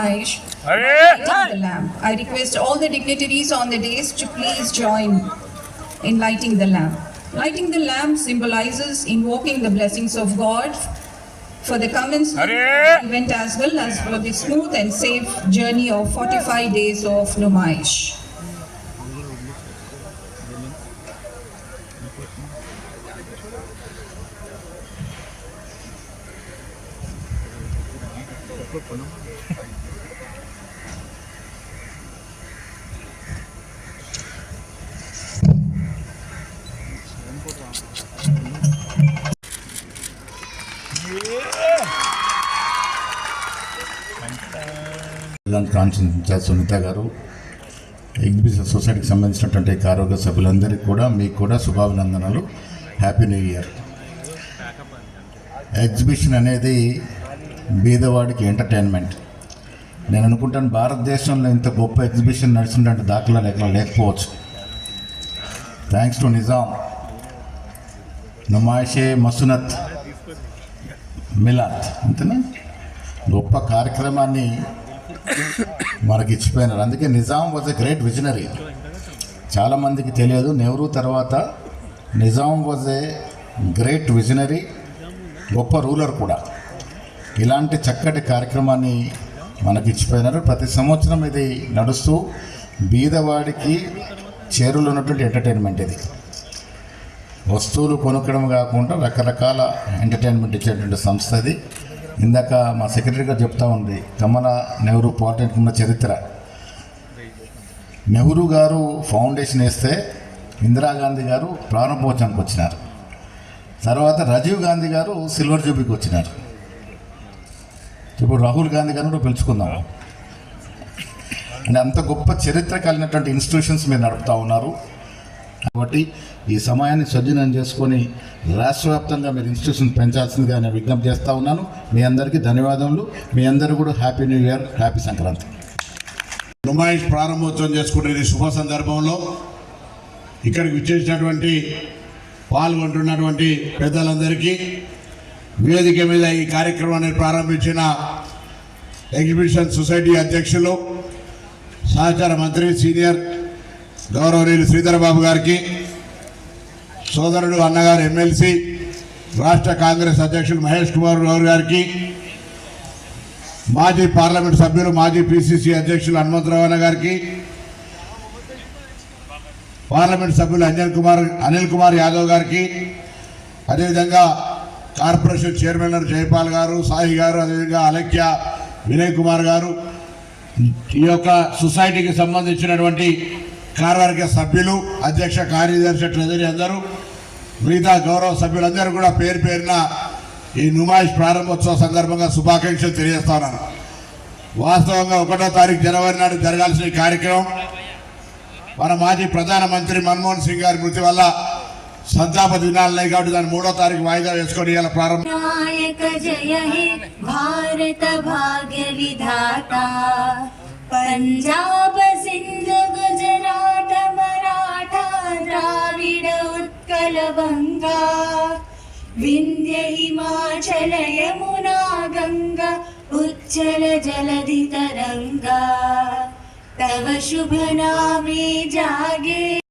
Numaish, lighting the lamp. I request all the dignitaries on the dais to please join in lighting the lamp. Lighting the lamp symbolizes invoking the blessings of God for the commencement of the event as well as for the smooth and safe journey of 45 days of Numaish. Constituency Sunitha గారు, exhibition సొసైటీకి సంబంధించినటువంటి కార్యవర్గ సభ్యులందరికీ కూడా మీకు కూడా శుభాభినందనలు. Happy new year. Exhibition అనేది బీదవాడికి ఎంటర్టైన్మెంట్. నేను అనుకుంటాను భారతదేశంలో ఇంత గొప్ప ఎగ్జిబిషన్ నడిచినటువంటి దాఖలాలు ఎక్కడ లేకపోవచ్చు. థ్యాంక్స్ టు నిజాం, నుమాయిషే మసునత్ మిలాద్, అంతేనా గొప్ప కార్యక్రమాన్ని మనకి ఇచ్చిపోయినారు. అందుకే Nizam was a great visionary. చాలామందికి తెలియదు, నెహ్రూ తర్వాత Nizam was a great visionary, గొప్ప రూలర్ కూడా. ఇలాంటి చక్కటి కార్యక్రమాన్ని మనకి ఇచ్చిపోయినారు. ప్రతి సంవత్సరం ఇది నడుస్తూ బీదవాడికి చేరులో ఉన్నటువంటి ఎంటర్టైన్మెంట్. ఇది వస్తువులు కొనుక్కడం కాకుండా రకరకాల ఎంటర్టైన్మెంట్ ఇచ్చేటువంటి సంస్థ ఇది. ఇందాక మా సెక్రటరీ గారు చెప్తా ఉంది కమలా నెహ్రూ పాలిటెక్నిక్ ఉన్న చరిత్ర. నెహ్రూ గారు ఫౌండేషన్ వేస్తే ఇందిరాగాంధీ గారు ప్రారంభోత్సవానికి వచ్చినారు. తర్వాత రాజీవ్ గాంధీ గారు సిల్వర్ జూబ్లీకి వచ్చినారు. ఇప్పుడు రాహుల్ గాంధీ గారిని కూడా పిలుచుకుందాం. అంటే అంత గొప్ప చరిత్ర కలిగినటువంటి ఇన్స్టిట్యూషన్స్ మీరు నడుపుతూ ఉన్నారు. కాబట్టి ఈ సమయాన్ని సద్వినియోగం చేసుకొని రాష్ట్ర వ్యాప్తంగా మీరు ఇన్స్టిట్యూషన్ పెంచాల్సిందిగా నేను విజ్ఞప్తి చేస్తూ ఉన్నాను. మీ అందరికీ ధన్యవాదములు. మీ అందరూ కూడా happy new year, happy Sankranti. Numaish ప్రారంభోత్సవం చేసుకునే ఈ శుభ సందర్భంలో ఇక్కడికి విచ్చేసినటువంటి పాల్గొంటున్నటువంటి పెద్దలందరికీ, వేదిక మీద ఈ కార్యక్రమాన్ని ప్రారంభించిన ఎగ్జిబిషన్ సొసైటీ అధ్యక్షులు, సహచార మంత్రి సీనియర్ గౌరవనీయులు శ్రీధర్ బాబు గారికి, సోదరుడు అన్నగారు ఎమ్మెల్సీ రాష్ట్ర కాంగ్రెస్ అధ్యక్షులు మహేష్ కుమార్ గౌడ్ గారికి, మాజీ పార్లమెంట్ సభ్యులు మాజీ పిసిసి అధ్యక్షులు హనుమంతరావు అన్న గారికి, పార్లమెంట్ సభ్యులు అనిల్ కుమార్ యాదవ్ గారికి, అదేవిధంగా కార్పొరేషన్ చైర్మన్ జైపాల్ గారు, సాయి గారు, అదేవిధంగా అలక్య వినయ్ కుమార్ గారు, ఈ యొక్క సొసైటీకి సంబంధించినటువంటి కార్యవర్గ సభ్యులు, అధ్యక్ష కార్యదర్శి, ట్రెజరీ అందరూ, మిగతా గౌరవ సభ్యులందరూ కూడా పేరు పేరున ఈ నుమాయిష్ ప్రారంభోత్సవ సందర్భంగా శుభాకాంక్షలు తెలియజేస్తా ఉన్నాను. వాస్తవంగా 1వ తారీఖు జనవరి నాడు జరగాల్సిన కార్యక్రమం మన మాజీ ప్రధానమంత్రి మన్మోహన్ సింగ్ గారి మృతి వల్ల సంతాప దినాలున్నాయి కాబట్టి దాన్ని 3వ తారీఖు వాయిదా వేసుకొని ఇలా ప్రారంభం. पंजाब सिंध गुजरात मराठा द्राविड उत्कल बंगा विंध्य हिमाचल यमुना गंगा उच्चल जलधि तरंगा तव शुभ नामे जाय